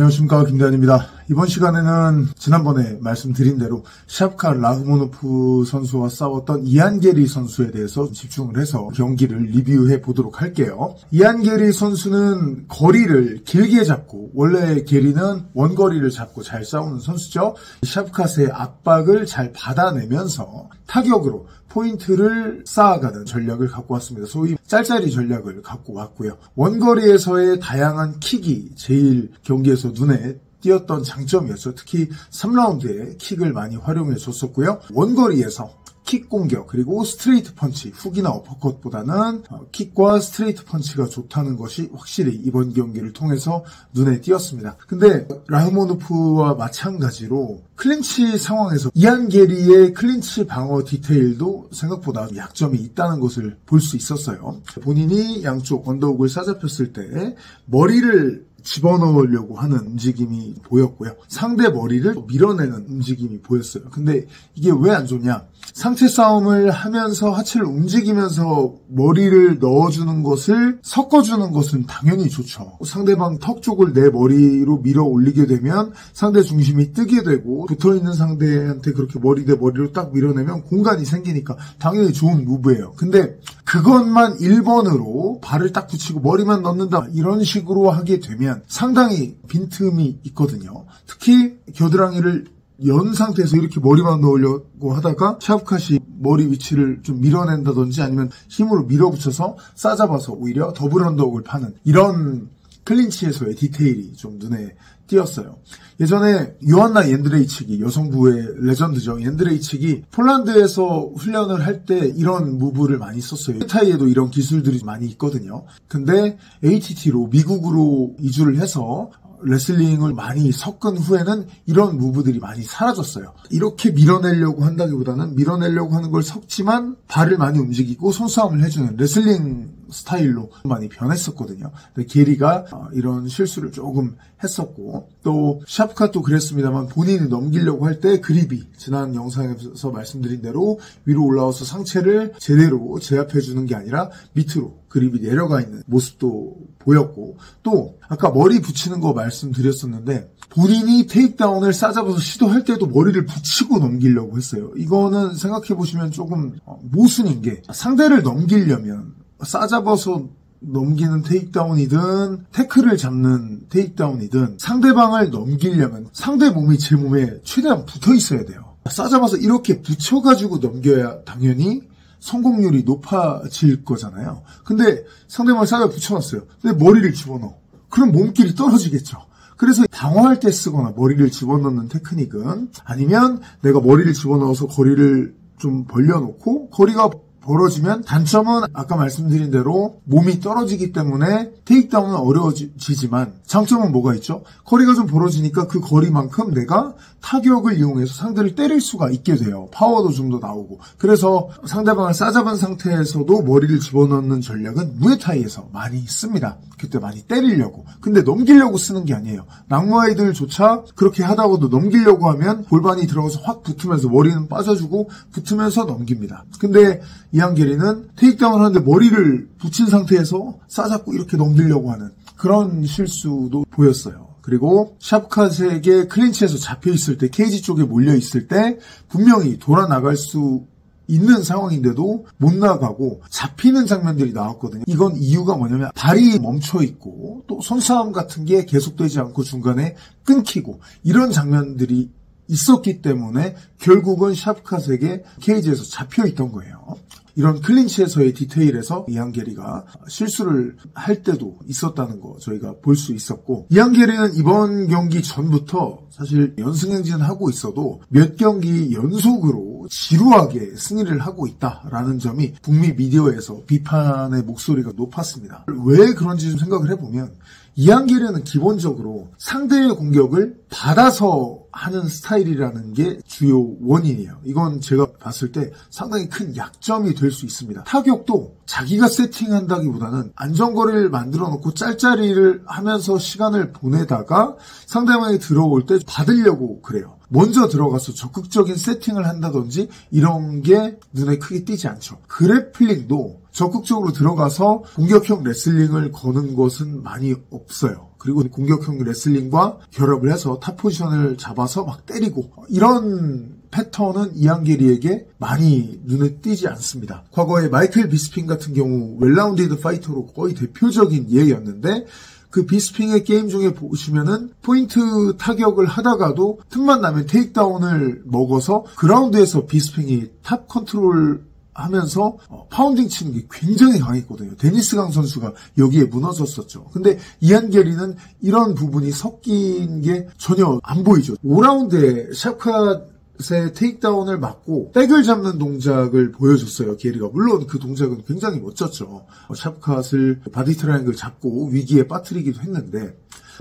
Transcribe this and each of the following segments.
안녕하십니까, 김대한입니다. 이번 시간에는 지난번에 말씀드린 대로 샤프카 라흐모노프 선수와 싸웠던 이안 게리 선수에 대해서 집중을 해서 경기를 리뷰해 보도록 할게요. 이안 게리 선수는 거리를 길게 잡고, 원래 게리는 원거리를 잡고 잘 싸우는 선수죠. 샤프카스의 압박을 잘 받아내면서 타격으로 포인트를 쌓아가는 전략을 갖고 왔습니다. 소위 짤짤이 전략을 갖고 왔고요. 원거리에서의 다양한 킥이 제일 경기에서 눈에 띄었던 장점이었죠. 특히 3라운드에 킥을 많이 활용해 줬었고요. 원거리에서 킥 공격 그리고 스트레이트 펀치, 훅이나 어퍼컷보다는 킥과 스트레이트 펀치가 좋다는 것이 확실히 이번 경기를 통해서 눈에 띄었습니다. 근데 라흐모노프와 마찬가지로 클린치 상황에서 이안 게리의 클린치 방어 디테일도 생각보다 약점이 있다는 것을 볼 수 있었어요. 본인이 양쪽 언더훅을 싸잡혔을 때 머리를 집어넣으려고 하는 움직임이 보였고요. 상대 머리를 밀어내는 움직임이 보였어요. 근데 이게 왜 안 좋냐? 상체 싸움을 하면서 하체를 움직이면서 머리를 넣어주는 것을 섞어주는 것은 당연히 좋죠. 상대방 턱 쪽을 내 머리로 밀어 올리게 되면 상대 중심이 뜨게 되고 붙어있는 상대한테 그렇게 머리 대 머리로 딱 밀어내면 공간이 생기니까 당연히 좋은 무브예요. 근데 그것만 1번으로 발을 딱 붙이고 머리만 넣는다 이런 식으로 하게 되면 상당히 빈틈이 있거든요. 특히 겨드랑이를 연 상태에서 이렇게 머리만 넣으려고 하다가 샤프카시 머리 위치를 좀 밀어낸다든지 아니면 힘으로 밀어붙여서 싸잡아서 오히려 더블 언더훅을 파는 이런 클린치에서의 디테일이 좀 눈에 띄었어요. 예전에 요한나 옌드레이치기, 여성부의 레전드죠. 옌드레이치기 폴란드에서 훈련을 할 때 이런 무브를 많이 썼어요. 타이에도 이런 기술들이 많이 있거든요. 근데 ATT로 미국으로 이주를 해서 레슬링을 많이 섞은 후에는 이런 무브들이 많이 사라졌어요. 이렇게 밀어내려고 한다기보다는 밀어내려고 하는 걸 섞지만 발을 많이 움직이고 손싸움을 해주는 레슬링 스타일로 많이 변했었거든요. 근데 게리가 이런 실수를 조금 했었고 또 샤프카도 그랬습니다만 본인이 넘기려고 할 때 그립이 지난 영상에서 말씀드린 대로 위로 올라와서 상체를 제대로 제압해주는 게 아니라 밑으로 그립이 내려가 있는 모습도 보였고 또 아까 머리 붙이는 거 말씀드렸었는데 본인이 테이크다운을 싸잡아서 시도할 때도 머리를 붙이고 넘기려고 했어요. 이거는 생각해보시면 조금 모순인 게 상대를 넘기려면 싸잡아서 넘기는 테이크다운이든 태클을 잡는 테이크다운이든 상대방을 넘기려면 상대 몸이 제 몸에 최대한 붙어 있어야 돼요. 싸잡아서 이렇게 붙여가지고 넘겨야 당연히 성공률이 높아질 거잖아요. 근데 상대방을 싸잡아 붙여놨어요. 근데 머리를 집어넣어. 그럼 몸길이 떨어지겠죠. 그래서 방어할 때 쓰거나 머리를 집어넣는 테크닉은 아니면 내가 머리를 집어넣어서 거리를 좀 벌려놓고 거리가 벌어지면 단점은 아까 말씀드린 대로 몸이 떨어지기 때문에 테이크다운은 어려워지지만 장점은 뭐가 있죠? 거리가 좀 벌어지니까 그 거리만큼 내가 타격을 이용해서 상대를 때릴 수가 있게 돼요. 파워도 좀 더 나오고. 그래서 상대방을 싸잡은 상태에서도 머리를 집어넣는 전략은 무에타이에서 많이 씁니다. 그때 많이 때리려고. 근데 넘기려고 쓰는 게 아니에요. 낙무아이들조차 그렇게 하다가도 넘기려고 하면 골반이 들어가서 확 붙으면서 머리는 빠져주고 붙으면서 넘깁니다. 근데 이안 게리는 테이크다운을 하는데 머리를 붙인 상태에서 싸잡고 이렇게 넘기려고 하는 그런 실수도 보였어요. 그리고 샤프카스에게 클린치에서 잡혀있을 때 케이지 쪽에 몰려있을 때 분명히 돌아 나갈 수 있는 상황인데도 못 나가고 잡히는 장면들이 나왔거든요. 이건 이유가 뭐냐면 발이 멈춰있고 또 손싸움 같은 게 계속되지 않고 중간에 끊기고 이런 장면들이 있었기 때문에 결국은 샤프카스에게 케이지에서 잡혀있던 거예요. 이런 클린치에서의 디테일에서 이안 게리가 실수를 할 때도 있었다는 거 저희가 볼 수 있었고 이안 게리는 이번 경기 전부터 사실 연승행진을 하고 있어도 몇 경기 연속으로 지루하게 승리를 하고 있다라는 점이 북미 미디어에서 비판의 목소리가 높았습니다. 왜 그런지 좀 생각을 해보면 이안 게리는 기본적으로 상대의 공격을 받아서 하는 스타일이라는 게 주요 원인이에요. 이건 제가 봤을 때 상당히 큰 약점이 될 수 있습니다. 타격도 자기가 세팅한다기보다는 안전거리를 만들어 놓고 짤짤이를 하면서 시간을 보내다가 상대방이 들어올 때 받으려고 그래요. 먼저 들어가서 적극적인 세팅을 한다든지 이런 게 눈에 크게 띄지 않죠. 그래플링도 적극적으로 들어가서 공격형 레슬링을 거는 것은 많이 없어요. 그리고 공격형 레슬링과 결합을 해서 탑 포지션을 잡아서 막 때리고 이런 패턴은 이안 게리에게 많이 눈에 띄지 않습니다. 과거에 마이클 비스핀 같은 경우 웰라운디드 파이터로 거의 대표적인 예였는데 그 비스핑의 게임 중에 보시면은 포인트 타격을 하다가도 틈만 나면 테이크다운을 먹어서 그라운드에서 비스핑이 탑 컨트롤 하면서 파운딩 치는 게 굉장히 강했거든요. 데니스 강 선수가 여기에 무너졌었죠. 근데 이안 게리는 이런 부분이 섞인 게 전혀 안 보이죠. 5라운드에 샵캇의 테이크다운을 맞고 백을 잡는 동작을 보여줬어요. 게리가. 물론 그 동작은 굉장히 멋졌죠. 샵캇을 바디 트라이앵글 잡고 위기에 빠뜨리기도 했는데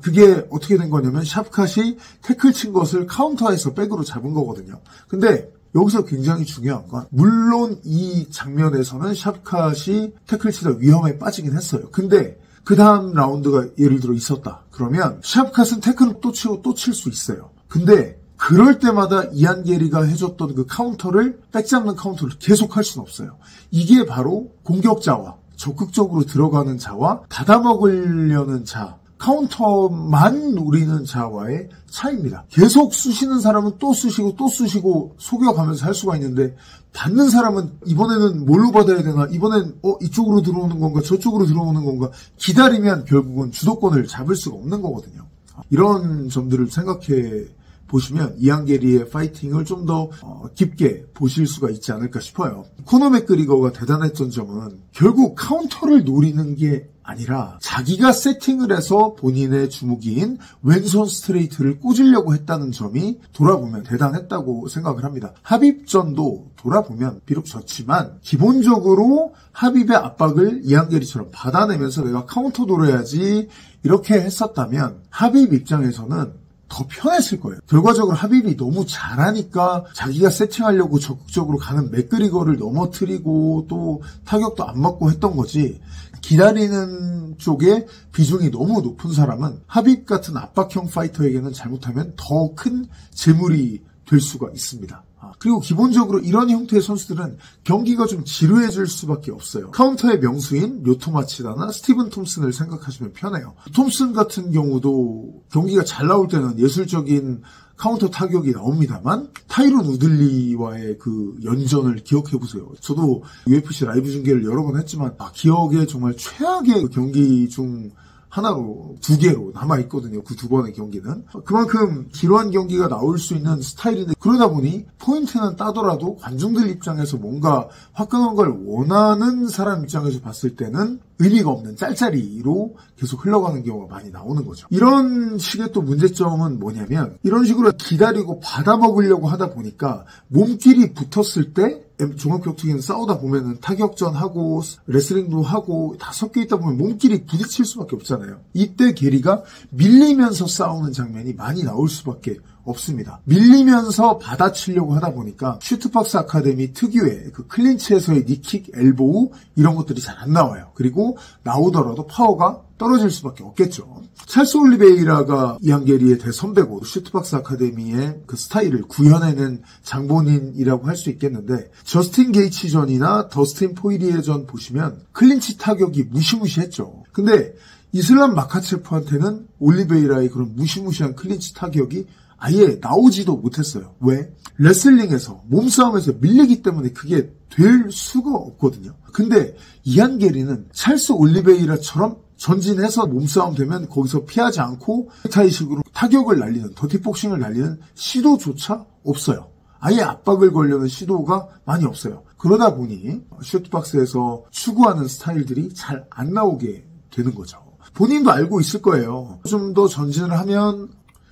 그게 어떻게 된 거냐면 샵캇이 태클 친 것을 카운터에서 백으로 잡은 거거든요. 근데 여기서 굉장히 중요한 건 물론 이 장면에서는 샵캇이 태클 치다 위험에 빠지긴 했어요. 근데 그 다음 라운드가 예를 들어 있었다. 그러면 샵캇은 태클을 또 치고 또 칠 수 있어요. 근데 그럴 때마다 이안 게리가 해줬던 그 카운터를 백 잡는 카운터를 계속 할 수는 없어요. 이게 바로 공격자와 적극적으로 들어가는 자와 닫아먹으려는 자, 카운터만 노리는 자와의 차이입니다. 계속 쑤시는 사람은 또 쑤시고 또 쑤시고 속여가면서 할 수가 있는데 받는 사람은 이번에는 뭘로 받아야 되나, 이번엔 이쪽으로 들어오는 건가 저쪽으로 들어오는 건가 기다리면 결국은 주도권을 잡을 수가 없는 거거든요. 이런 점들을 생각해 보시면 이안 게리의 파이팅을 좀 더 깊게 보실 수가 있지 않을까 싶어요. 코너 맥그리거가 대단했던 점은 결국 카운터를 노리는 게 아니라 자기가 세팅을 해서 본인의 주무기인 왼손 스트레이트를 꽂으려고 했다는 점이 돌아보면 대단했다고 생각을 합니다. 하빕전도 돌아보면 비록 졌지만 기본적으로 하빕의 압박을 이안 게리처럼 받아내면서 내가 카운터 노려야지 이렇게 했었다면 하빕 입장에서는 더 편했을 거예요. 결과적으로 하빕이 너무 잘하니까 자기가 세팅하려고 적극적으로 가는 맥그리거를 넘어뜨리고 또 타격도 안 맞고 했던 거지, 기다리는 쪽에 비중이 너무 높은 사람은 하빕 같은 압박형 파이터에게는 잘못하면 더 큰 재물이 될 수가 있습니다. 그리고 기본적으로 이런 형태의 선수들은 경기가 좀 지루해질 수밖에 없어요. 카운터의 명수인 료토 마치다나 스티븐 톰슨을 생각하시면 편해요. 톰슨 같은 경우도 경기가 잘 나올 때는 예술적인 카운터 타격이 나옵니다만 타이론 우들리와의 그 연전을 기억해보세요. 저도 UFC 라이브 중계를 여러 번 했지만 기억에 정말 최악의 그 경기 중 하나로, 2개로 남아있거든요. 그 2번의 경기는. 그만큼 기로한 경기가 나올 수 있는 스타일인데, 그러다 보니 포인트는 따더라도 관중들 입장에서 뭔가 화끈한 걸 원하는 사람 입장에서 봤을 때는 의미가 없는 짤짤이로 계속 흘러가는 경우가 많이 나오는 거죠. 이런 식의 또 문제점은 뭐냐면, 이런 식으로 기다리고 받아먹으려고 하다 보니까 몸끼리 붙었을 때 종합격투기는 싸우다 보면은 타격전하고 레슬링도 하고 다 섞여 있다 보면 몸끼리 부딪힐 수밖에 없잖아요. 이때 게리가 밀리면서 싸우는 장면이 많이 나올 수밖에 없습니다. 밀리면서 받아치려고 하다 보니까 슈트박스 아카데미 특유의 그 클린치에서의 니킥, 엘보우 이런 것들이 잘 안 나와요. 그리고 나오더라도 파워가 떨어질 수밖에 없겠죠. 찰스 올리베이라가 이안 게리의 대선배고 슈트박스 아카데미의 그 스타일을 구현해낸 장본인이라고 할 수 있겠는데, 저스틴 게이치전이나 더스틴 포이리에전 보시면 클린치 타격이 무시무시했죠. 근데 이슬람 마카체프한테는 올리베이라의 그런 무시무시한 클린치 타격이 아예 나오지도 못했어요. 왜? 레슬링에서, 몸싸움에서 밀리기 때문에 그게 될 수가 없거든요. 근데 이안 게리는 찰스 올리베이라처럼 전진해서 몸싸움 되면 거기서 피하지 않고 타이식으로 타격을 날리는, 더티복싱을 날리는 시도조차 없어요. 아예 압박을 걸려는 시도가 많이 없어요. 그러다 보니 슈트박스에서 추구하는 스타일들이 잘 안 나오게 되는 거죠. 본인도 알고 있을 거예요. 좀 더 전진을 하면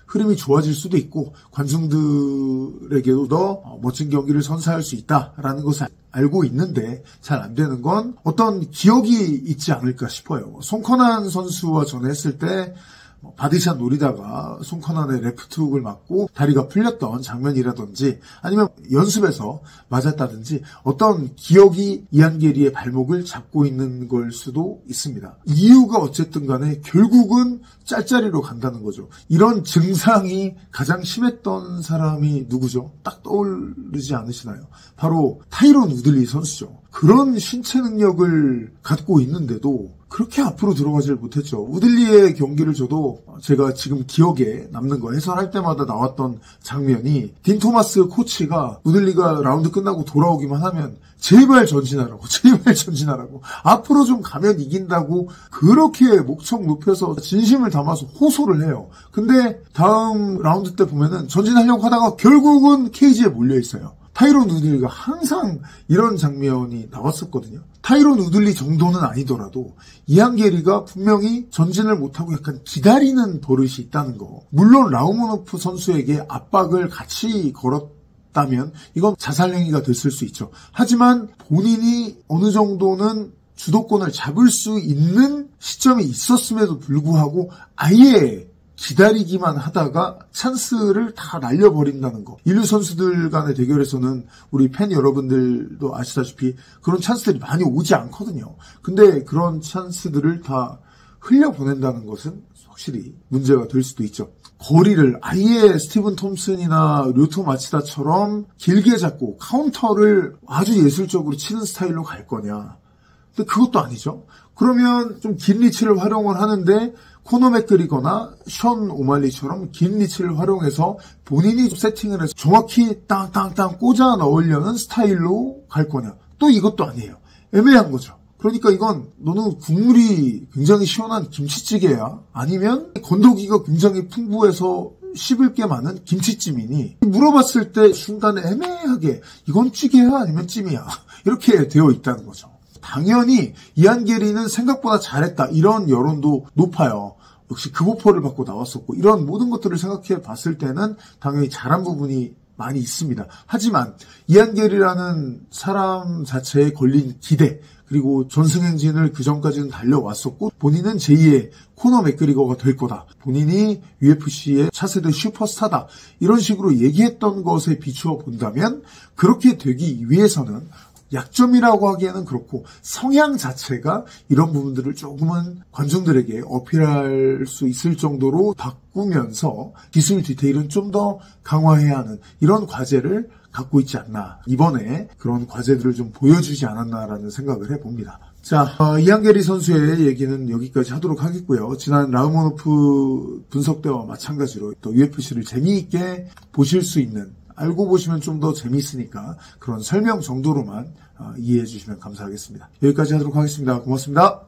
흐름이 좋아질 수도 있고 관중들에게도 더 멋진 경기를 선사할 수 있다라는 것을 알고 있는데 잘 안 되는 건 어떤 기억이 있지 않을까 싶어요. 송커난 선수와 전에 했을 때 바디샷 노리다가 송커난의 레프트훅을 맞고 다리가 풀렸던 장면이라든지 아니면 연습에서 맞았다든지 어떤 기억이 이안 게리의 발목을 잡고 있는 걸 수도 있습니다. 이유가 어쨌든 간에 결국은 짤짤이로 간다는 거죠. 이런 증상이 가장 심했던 사람이 누구죠? 딱 떠오르지 않으시나요? 바로 타이론 우들리 선수죠. 그런 신체 능력을 갖고 있는데도 그렇게 앞으로 들어가질 못했죠. 우들리의 경기를 저도 제가 지금 기억에 남는 거 해설할 때마다 나왔던 장면이 딘 토마스 코치가 우들리가 라운드 끝나고 돌아오기만 하면 제발 전진하라고 제발 전진하라고 앞으로 좀 가면 이긴다고 그렇게 목청 높여서 진심을 담아서 호소를 해요. 근데 다음 라운드 때 보면은 전진하려고 하다가 결국은 케이지에 몰려 있어요. 타이론 우들리가 항상 이런 장면이 나왔었거든요. 타이론 우들리 정도는 아니더라도 이안 게리가 분명히 전진을 못하고 약간 기다리는 버릇이 있다는 거. 물론 라우모노프 선수에게 압박을 같이 걸었다면 이건 자살행위가 됐을 수 있죠. 하지만 본인이 어느 정도는 주도권을 잡을 수 있는 시점이 있었음에도 불구하고 아예 기다리기만 하다가 찬스를 다 날려버린다는 거. 인류 선수들 간의 대결에서는 우리 팬 여러분들도 아시다시피 그런 찬스들이 많이 오지 않거든요. 근데 그런 찬스들을 다 흘려보낸다는 것은 확실히 문제가 될 수도 있죠. 거리를 아예 스티븐 톰슨이나 료토 마치다처럼 길게 잡고 카운터를 아주 예술적으로 치는 스타일로 갈 거냐. 근데 그것도 아니죠. 그러면 좀 긴 리치를 활용을 하는데 코너 맥그리거나 션 오말리처럼 긴 리치를 활용해서 본인이 세팅을 해서 정확히 땅땅땅 꽂아 넣으려는 스타일로 갈 거냐. 또 이것도 아니에요. 애매한 거죠. 그러니까 이건 너는 국물이 굉장히 시원한 김치찌개야? 아니면 건더기가 굉장히 풍부해서 씹을 게 많은 김치찜이니? 물어봤을 때 순간에 애매하게 이건 찌개야 아니면 찜이야? 이렇게 되어 있다는 거죠. 당연히 이안 게리는 생각보다 잘했다 이런 여론도 높아요. 역시 급오퍼를 받고 나왔었고 이런 모든 것들을 생각해 봤을 때는 당연히 잘한 부분이 많이 있습니다. 하지만 이안 게리라는 사람 자체에 걸린 기대 그리고 전승행진을 그전까지는 달려왔었고 본인은 제2의 코너 맥그리거가 될 거다. 본인이 UFC의 차세대 슈퍼스타다. 이런 식으로 얘기했던 것에 비추어 본다면 그렇게 되기 위해서는 약점이라고 하기에는 그렇고 성향 자체가 이런 부분들을 조금은 관중들에게 어필할 수 있을 정도로 바꾸면서 기술 디테일은 좀 더 강화해야 하는 이런 과제를 갖고 있지 않나. 이번에 그런 과제들을 좀 보여주지 않았나라는 생각을 해봅니다. 자, 이안 게리 선수의 얘기는 여기까지 하도록 하겠고요. 지난 라우모노프 분석 때와 마찬가지로 또 UFC를 재미있게 보실 수 있는 알고 보시면 좀 더 재미있으니까 그런 설명 정도로만 이해해 주시면 감사하겠습니다. 여기까지 하도록 하겠습니다. 고맙습니다.